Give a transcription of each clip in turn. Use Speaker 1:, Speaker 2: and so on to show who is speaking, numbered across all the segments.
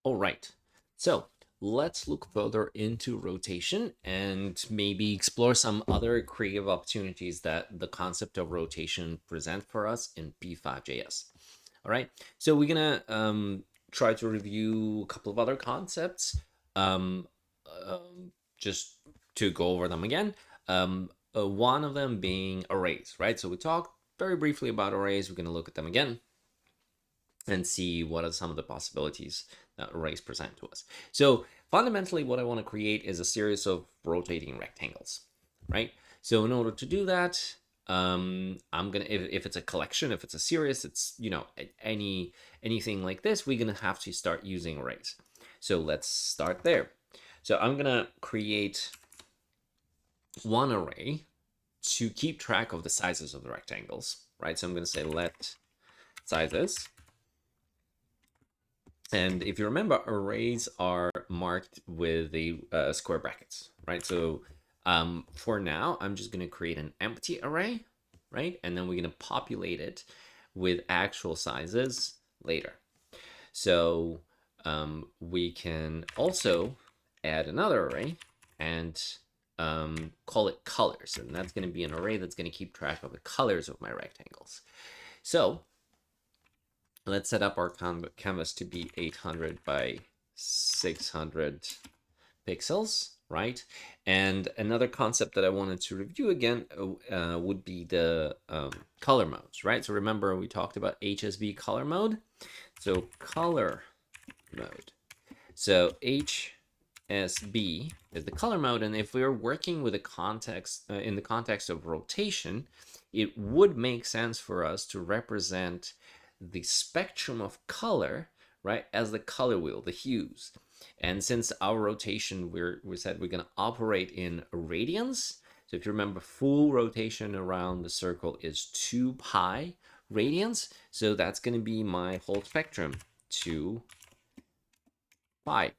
Speaker 1: All right. So let's look further into rotation and maybe explore some other creative opportunities that the concept of rotation present for us in P5.js. All right. So we're gonna try to review a couple of other concepts, um, just to go over them again. One of them being arrays, right? So we talked very briefly about arrays. We're gonna look at them again and see what are some of the possibilities that arrays present to us. So fundamentally, what I want to create is a series of rotating rectangles, right? So in order to do that, I'm gonna if it's a collection, if it's a series, it's anything like this, we're gonna have to start using arrays. So let's start there. So I'm gonna create one array to keep track of the sizes of the rectangles, right? So I'm gonna say let sizes. And if you remember, arrays are marked with the square brackets, right? So for now, I'm just going to create an empty array, right? And then we're going to populate it with actual sizes later. So we can also add another array and call it colors. And that's going to be an array that's going to keep track of the colors of my rectangles. So let's set up our canvas to be 800 by 600 pixels, right? And another concept that I wanted to review again would be the color modes, right? So remember we talked about HSV color mode. So color mode. So HSB is the color mode, and if we're working with a context in the context of rotation, it would make sense for us to represent the spectrum of color, right, as the color wheel, the hues. And since our rotation, we said we're going to operate in radians. So if you remember, full rotation around the circle is 2 pi radians. So that's going to be my whole spectrum, 2 pi,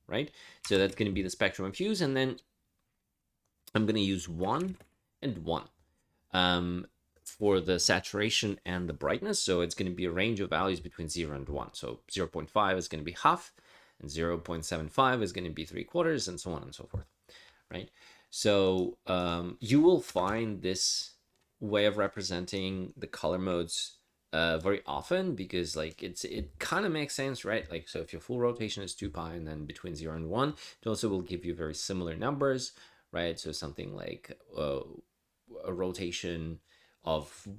Speaker 1: right? So that's going to be the spectrum of hues. And then I'm going to use 1 and 1. For the saturation and the brightness. So it's going to be a range of values between 0 and 1. So 0.5 is going to be half, and 0.75 is going to be 3/4, and so on and so forth, right? So you will find this way of representing the color modes very often, because like it kind of makes sense, right? Like, so if your full rotation is 2 pi and then between 0 and 1, it also will give you very similar numbers, right? So something like a rotation of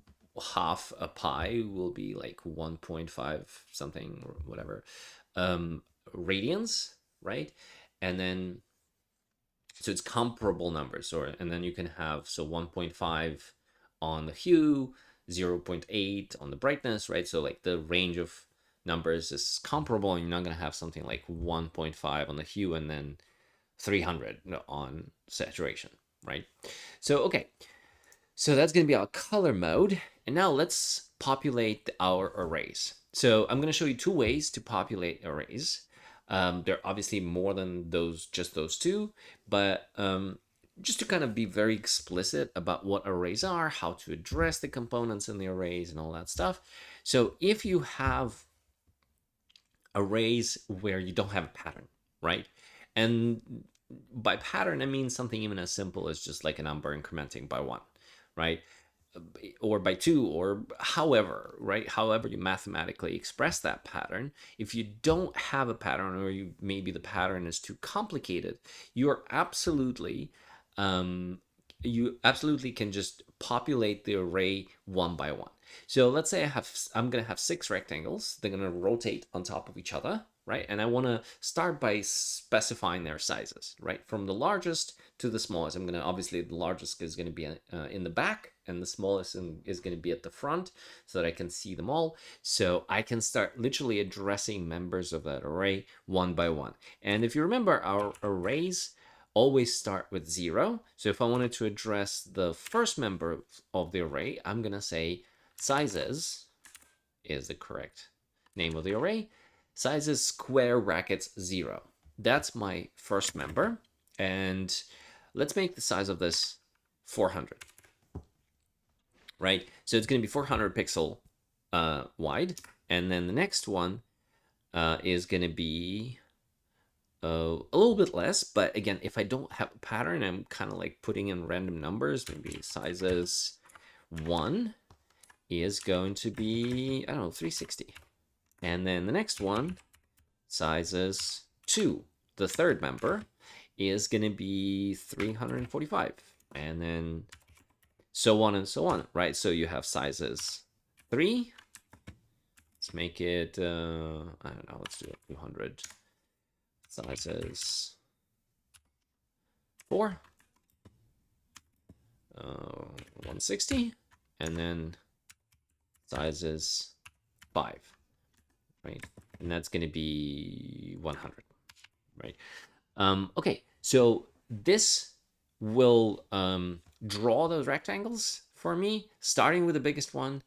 Speaker 1: half a pi will be like 1.5 something or whatever radians, right? And then so it's comparable numbers, or and then you can have 1.5 on the hue, 0.8 on the brightness, right? So like the range of numbers is comparable, and you're not going to have something like 1.5 on the hue and then 300 on saturation, right? So okay, so that's going to be our color mode. And now let's populate our arrays. So I'm going to show you two ways to populate arrays. There are obviously more than just those two, but just to kind of be very explicit about what arrays are, how to address the components in the arrays and all that stuff. So if you have arrays where you don't have a pattern, right? And by pattern, I mean something even as simple as just like a number incrementing by 1, right? Or by 2, or however, right? However you mathematically express that pattern. If you don't have a pattern, or maybe the pattern is too complicated, you absolutely can just populate the array one by one. So let's say I'm going to have 6 rectangles. They're going to rotate on top of each other, right? And I want to start by specifying their sizes, right? From the largest to the smallest. I'm going to, obviously the largest is going to be in the back, and the smallest is going to be at the front, so that I can see them all. So I can start literally addressing members of that array one by one. And if you remember, our arrays always start with 0. So if I wanted to address the first member of the array, I'm going to say sizes is the correct name of the array. Sizes square brackets 0. That's my first member. And let's make the size of this 400. Right? So it's going to be 400 pixel wide. And then the next one is going to be a little bit less. But again, if I don't have a pattern, I'm kind of like putting in random numbers. Maybe sizes 1 is going to be, I don't know, 360. And then the next one, sizes 2, the third member, is going to be 345. And then so on and so on, right? So you have sizes 3. Let's make it, I don't know, let's do it 200. Sizes 4. 160. And then sizes 5, right? And that's going to be 100, right? Okay, so this will draw those rectangles for me, starting with the biggest one,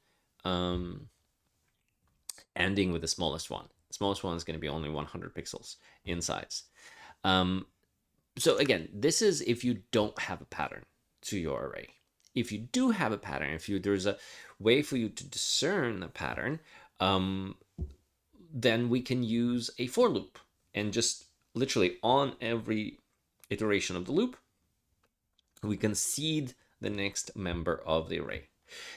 Speaker 1: ending with the smallest one. The smallest one is going to be only 100 pixels in size. So again, this is if you don't have a pattern to your array. If you do have a pattern, if there's a way for you to discern the pattern, then we can use a for loop and just literally on every iteration of the loop, we can seed the next member of the array.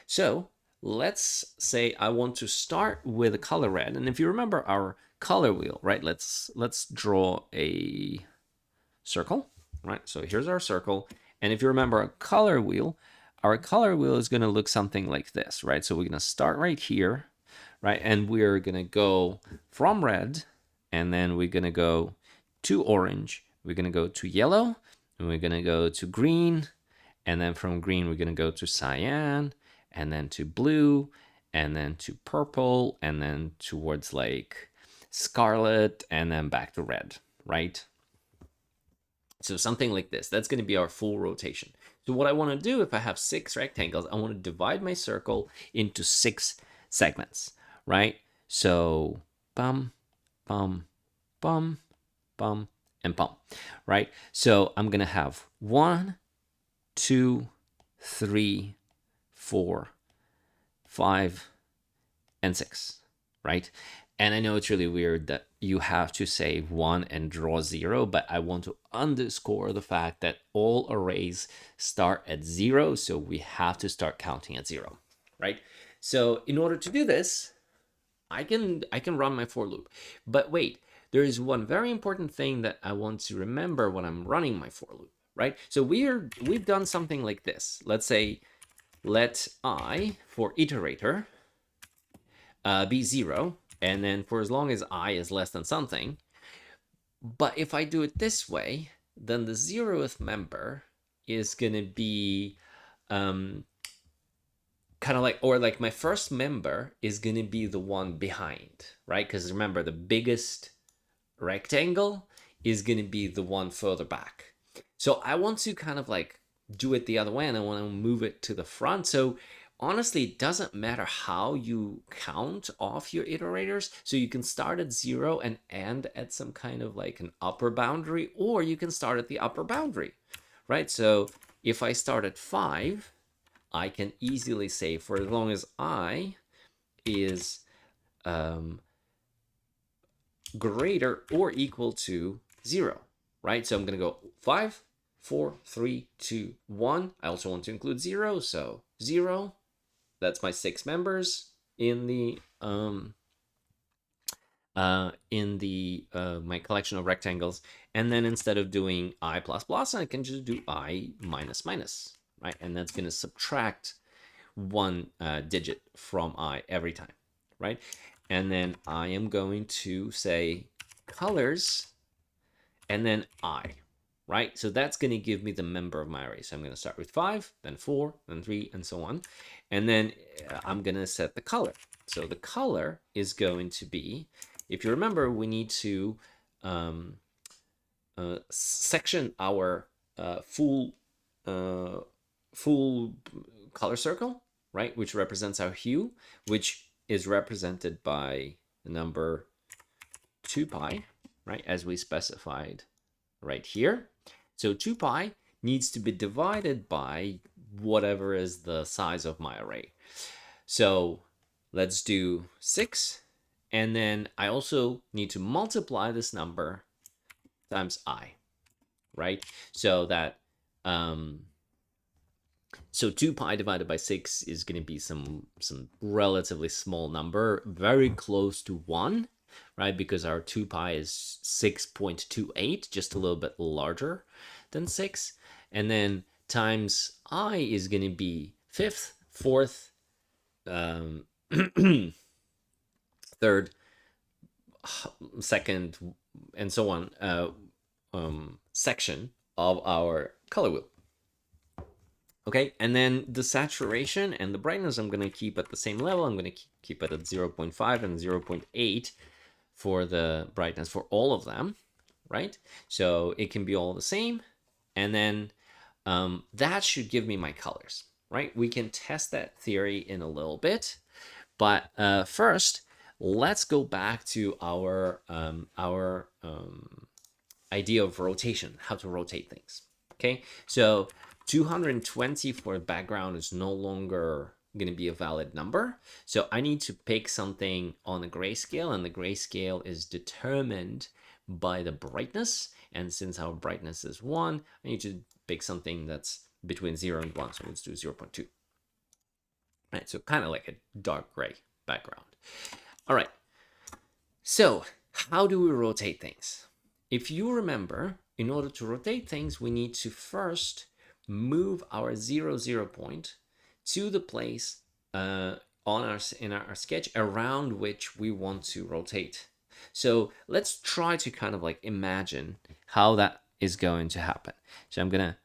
Speaker 1: So let's say I want to start with a color red. And if you remember our color wheel, right, let's draw a circle, right? So here's our circle. And if you remember our color wheel is going to look something like this, right? So we're going to start right here, right? And we're going to go from red, and then we're going to go to orange, we're going to go to yellow, and we're going to go to green, and then from green we're going to go to cyan, and then to blue, and then to purple, and then towards like scarlet, and then back to red, right? So something like this. That's going to be our full rotation. So what I want to do, if I have 6 rectangles, I want to divide my circle into 6 segments, right? So bum, bum, bum, bum, and bum, right? So I'm going to have 1, 2, 3, 4, 5, and 6, right? And I know it's really weird that you have to say 1 and draw 0, but I want to underscore the fact that all arrays start at 0, so we have to start counting at 0, right? So in order to do this, I can run my for loop. But wait, there is one very important thing that I want to remember when I'm running my for loop, right? So we've done something like this. Let's say let I for iterator be 0, and then for as long as I is less than something. But if I do it this way, then the 0th member is going to be kind of like, or like my first member is going to be the one behind, right? Because remember, the biggest rectangle is going to be the one further back. So I want to kind of like do it the other way, and I want to move it to the front. So honestly, it doesn't matter how you count off your iterators. So you can start at 0 and end at some kind of like an upper boundary, or you can start at the upper boundary, right? So if I start at 5, I can easily say for as long as I is greater or equal to 0, right? So I'm going to go 5, 4, 3, 2, 1. I also want to include 0, so 0. That's my 6 members in the my collection of rectangles. And then instead of doing I plus plus, I can just do I minus minus, right? And that's going to subtract 1 digit from I every time, right? And then I am going to say colors and then I, right? So that's going to give me the member of my array. So I'm going to start with 5, then 4, then 3, and so on. And then I'm going to set the color. So the color is going to be, if you remember, we need to section our full color circle, right? Which represents our hue, which is represented by the number 2 pi, right? As we specified right here. So 2 pi needs to be divided by whatever is the size of my array. So let's do 6 And then I also need to multiply this number times I, right? So that, so 2 pi divided by 6 is going to be some relatively small number, very close to 1, right? Because our 2 pi is 6.28, just a little bit larger than 6. And then times I is going to be fifth, fourth, third, second, and so on section of our color wheel. Okay, and then the saturation and the brightness I'm going to keep at the same level. I'm going to keep it at 0.5 and 0.8 for the brightness for all of them, right? So it can be all the same. And then that should give me my colors, right? We can test that theory in a little bit. But first, let's go back to our idea of rotation, how to rotate things. Okay, so 220 for background is no longer going to be a valid number. So I need to pick something on the grayscale, and the grayscale is determined by the brightness. And since our brightness is 1, I need to pick something that's between 0 and 1. So let's do 0.2. Right, so kind of like a dark gray background. All right, so how do we rotate things? If you remember, in order to rotate things, we need to first move our 0, 0 point to the place in our sketch around which we want to rotate. So let's try to kind of like imagine how that is going to happen. So I'm gonna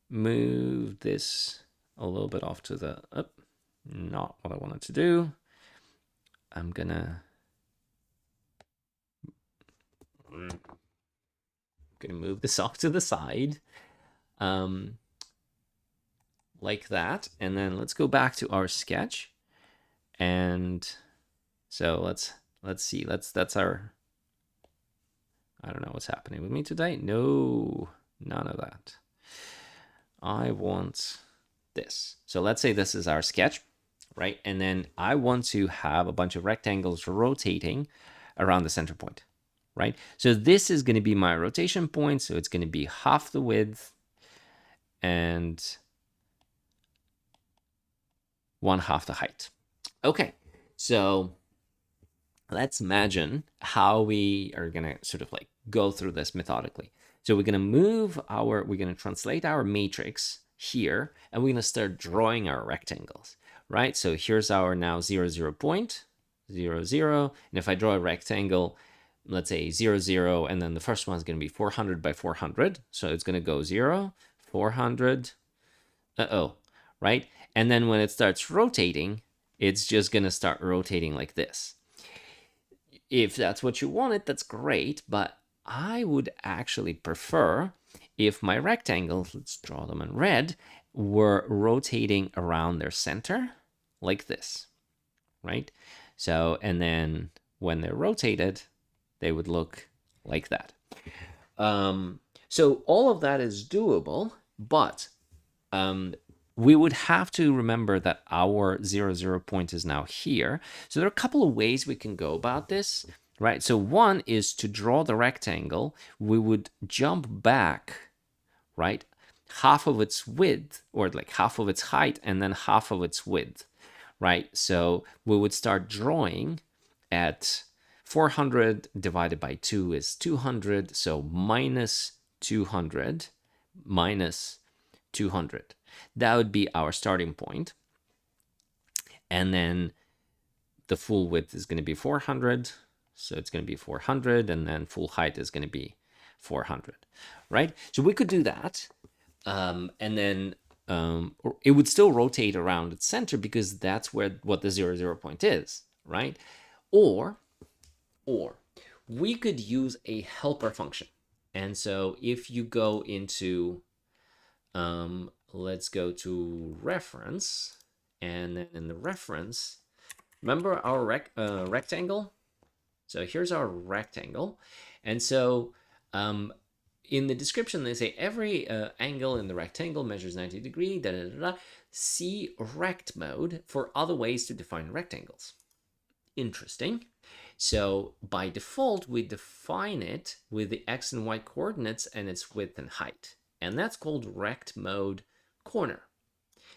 Speaker 1: move this a little bit off to the up. Not what I wanted to do. I'm gonna move this off to the side, like that. And then let's go back to our sketch. And so let's see. That's our. I don't know what's happening with me today. No, none of that. I want this. So let's say this is our sketch, right? And then I want to have a bunch of rectangles rotating around the center point, right? So this is going to be my rotation point. So it's going to be half the width and 1/2 the height. Okay, so let's imagine how we are going to sort of like go through this methodically. So we're going to translate our matrix here, and we're going to start drawing our rectangles, right? So here's our now 0, 0 point, 0, 0. And if I draw a rectangle, let's say 0, 0, and then the first one is going to be 400 by 400. So it's going to go 0, 400, right? And then when it starts rotating, it's just going to start rotating like this. If that's what you wanted, that's great, but I would actually prefer if my rectangles, let's draw them in red, were rotating around their center like this, right? So, and then when they're rotated, they would look like that. So all of that is doable, but we would have to remember that our 0, 0 point is now here. So there are a couple of ways we can go about this, right? So one is to draw the rectangle. We would jump back, right? Half of its width, or like half of its height, and then half of its width, right? So we would start drawing at 400 divided by 2 is 200. So minus 200 minus 200. That would be our starting point. And then the full width is going to be 400. So it's going to be 400, and then full height is going to be 400, right? So we could do that. And then it would still rotate around its center because that's what the 0, 0 point is, right? Or we could use a helper function. And so if you go into let's go to reference, and then in the reference, remember our rectangle? So here's our rectangle. And so in the description, they say every angle in the rectangle measures 90 degrees, da, da, da, da. See rect mode for other ways to define rectangles. Interesting. So by default, we define it with the X and Y coordinates and its width and height. And that's called rect mode corner.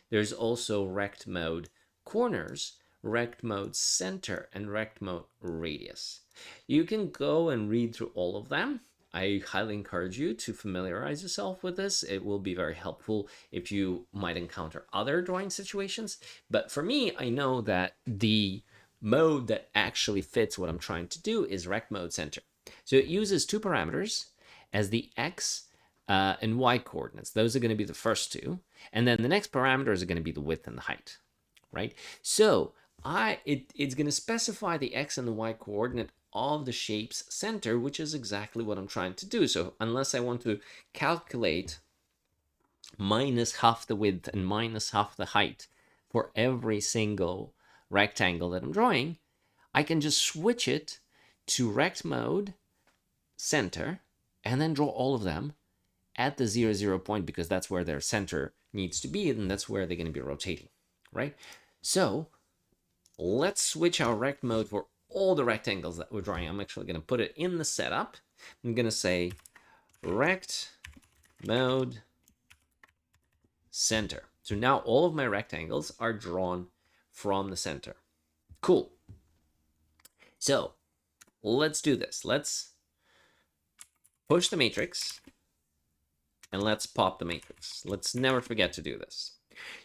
Speaker 1: There's also rect mode corners, rect mode center, and rect mode radius. You can go and read through all of them. I highly encourage you to familiarize yourself with this. It will be very helpful if you might encounter other drawing situations. But for me, I know that the mode that actually fits what I'm trying to do is rect mode center. So it uses two parameters as the X and Y coordinates. Those are going to be the first two. And then the next parameters are going to be the width and the height, right? So it's going to specify the X and the Y coordinate of the shape's center, which is exactly what I'm trying to do. So unless I want to calculate minus half the width and minus half the height for every single rectangle that I'm drawing, I can just switch it to rect mode center and then draw all of them at the 0, 0 point, because that's where their center needs to be, and that's where they're going to be rotating, right? So let's switch our rect mode for all the rectangles that we're drawing. I'm actually going to put it in the setup. I'm going to say rect mode center. So now all of my rectangles are drawn from the center. Cool. So let's do this. Let's push the matrix and let's pop the matrix. Let's never forget to do this.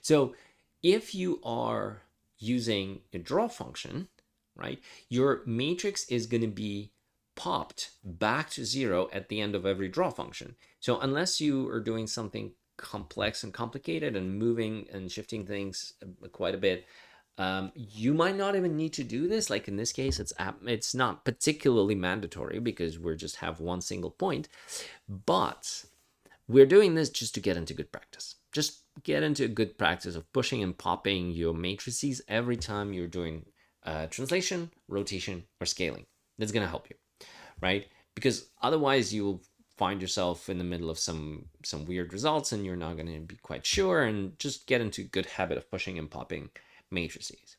Speaker 1: So if you are using a draw function, right, your matrix is going to be popped back to 0 at the end of every draw function. So unless you are doing something complex and complicated and moving and shifting things quite a bit, you might not even need to do this. Like in this case, it's not particularly mandatory because we just have one single point, but we're doing this just to get into good practice. Just get into a good practice of pushing and popping your matrices every time you're doing translation, rotation, or scaling. That's going to help you, right? Because otherwise you'll find yourself in the middle of some weird results and you're not going to be quite sure, and just get into a good habit of pushing and popping matrices.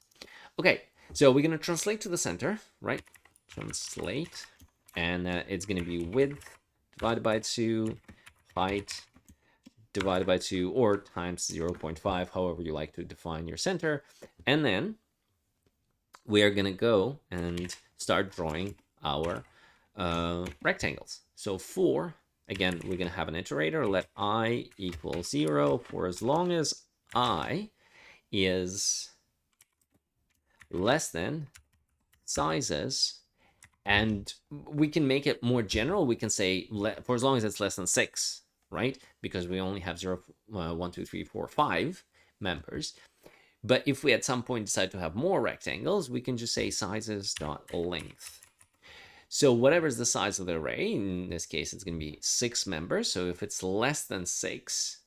Speaker 1: Okay, so we're going to translate to the center, right? Translate, and it's going to be width divided by 2, height divided by 2, or times 0.5, however you like to define your center. And then we are going to go and start drawing our rectangles. So for, again, we're going to have an iterator, let I equal 0 for as long as I is less than sizes. And we can make it more general. We can say for as long as it's less than 6, right? Because we only have 0, 1, 2, 3, 4, 5 members. But if we at some point decide to have more rectangles, we can just say sizes.length. So whatever is the size of the array, in this case, it's going to be 6 members. So if it's less than 6,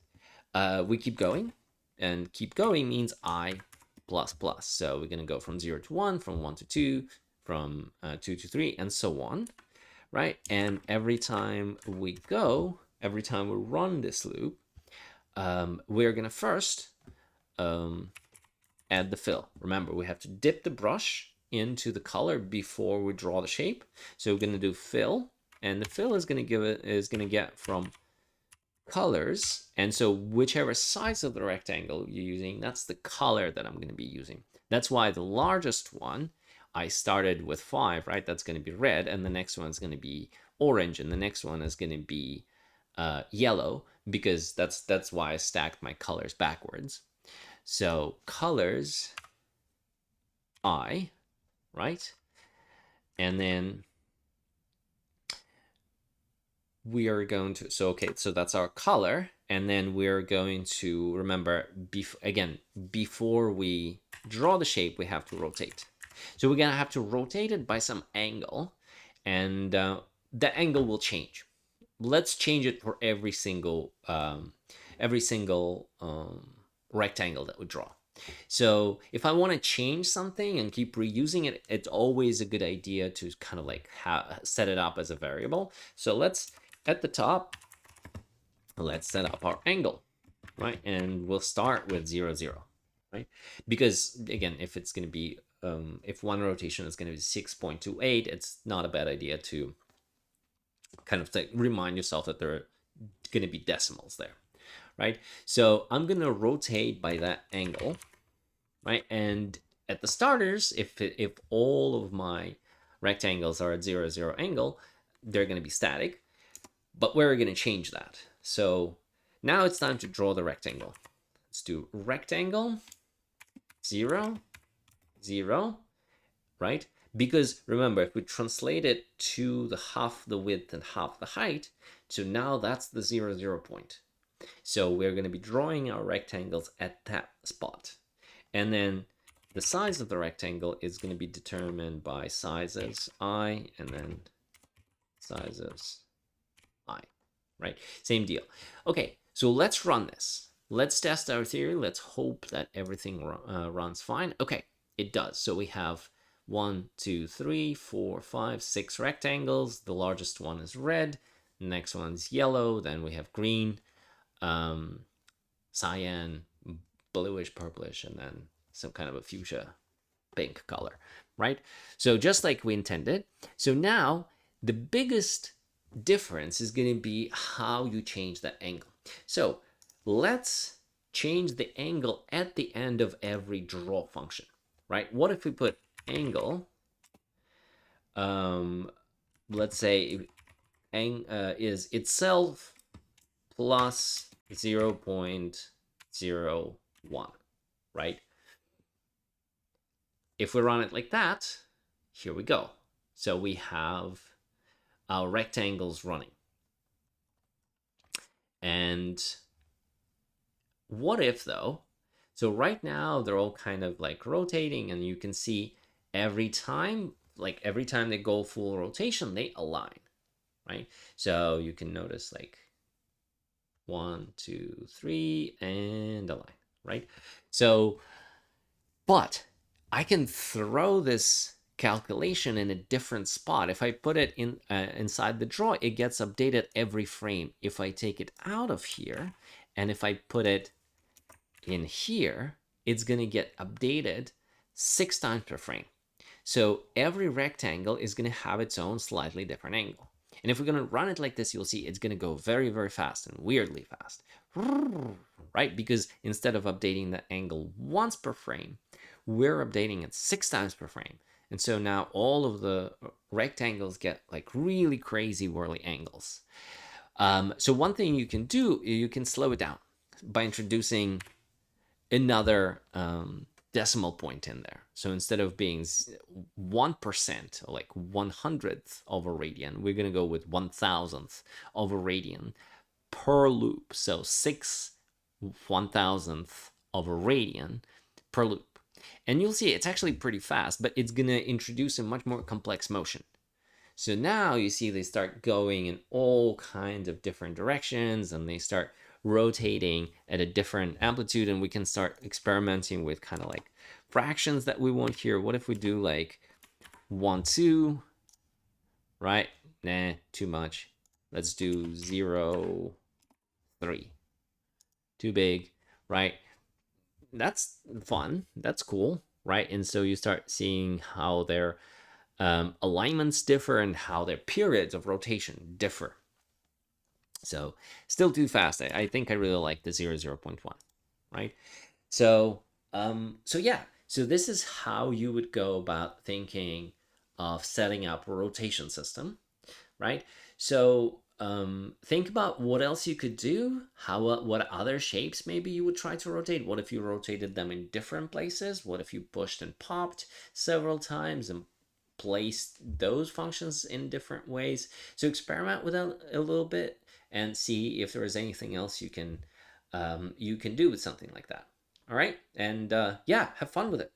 Speaker 1: we keep going. And keep going means I plus plus. So we're going to go from 0 to 1, from 1 to 2, from 2 to 3, and so on, right? And every time we run this loop, we're going to first add the fill. Remember, we have to dip the brush into the color before we draw the shape. So we're going to do fill, and the fill is going to get from colors. And so whichever size of the rectangle you're using, that's the color that I'm going to be using. That's why the largest one, I started with 5, right? That's going to be red, and the next one is going to be orange, and the next one is going to be yellow, because that's why I stacked my colors backwards. So colors I, right? And then we are going to, so that's our color, and then we're going to remember, before we draw the shape, we have to rotate. So we're gonna have to rotate it by some angle, and that angle will change. Let's change it for every single rectangle that we draw. So if I want to change something and keep reusing it, it's always a good idea to kind of like set it up as a variable. So at the top, let's set up our angle, right? And we'll start with 0, 0, right? Because again, if it's going to be if one rotation is going to be 6.28, it's not a bad idea to kind of like remind yourself that there are going to be decimals there, right? So I'm going to rotate by that angle, right? And at the starters, if all of my rectangles are at 0, 0 angle, they're going to be static, but we're going to change that. So now it's time to draw the rectangle. Let's do rectangle, 0, 0, right? Because remember, if we translate it to the half the width and half the height, so now that's the 0, 0 point. So we're going to be drawing our rectangles at that spot. And then the size of the rectangle is going to be determined by sizes I and then sizes I, right? Same deal. Okay, so let's run this. Let's test our theory. Let's hope that everything runs fine. Okay, it does. So we have 1, 2, 3, 4, 5, 6 rectangles. The largest one is red. The next one's yellow. Then we have green, cyan, bluish, purplish, and then some kind of a fuchsia pink color, right? So just like we intended. So now the biggest difference is going to be how you change that angle. So let's change the angle at the end of every draw function, right? What if we put angle, let's say is itself plus 0.01, right? If we run it like that, here we go. So we have our rectangles running. And what if though? So right now they're all kind of like rotating, and you can see every time they go full rotation, they align, right? So you can notice like 1, 2, 3, and align, right? So, but I can throw this calculation in a different spot. If I put it in inside the draw, it gets updated every frame. If I take it out of here, and if I put it in here, it's going to get updated 6 times per frame. So every rectangle is going to have its own slightly different angle. And if we're going to run it like this, you'll see it's going to go very, very fast and weirdly fast, right? Because instead of updating the angle once per frame, we're updating it 6 times per frame. And so now all of the rectangles get like really crazy whirly angles. So one thing you can do, you can slow it down by introducing another decimal point in there. So instead of being 1% or like 100th of a radian, we're going to go with 1,000th of a radian per loop. So 6 1,000th of a radian per loop. And you'll see it's actually pretty fast, but it's going to introduce a much more complex motion. So now you see they start going in all kinds of different directions, and they start rotating at a different amplitude, and we can start experimenting with kind of like fractions that we want here. What if we do like 1, 2, right? Nah, too much. Let's do 0, 3. Too big, right? That's fun. That's cool, right? And so you start seeing how their alignments differ and how their periods of rotation differ. So still too fast. I think I really like the 0, 0.1, right? So yeah, so this is how you would go about thinking of setting up a rotation system, right? So think about what else you could do. What other shapes maybe you would try to rotate? What if you rotated them in different places? What if you pushed and popped several times and placed those functions in different ways? So experiment with a little bit and see if there is anything else you can do with something like that. All right, and yeah, have fun with it.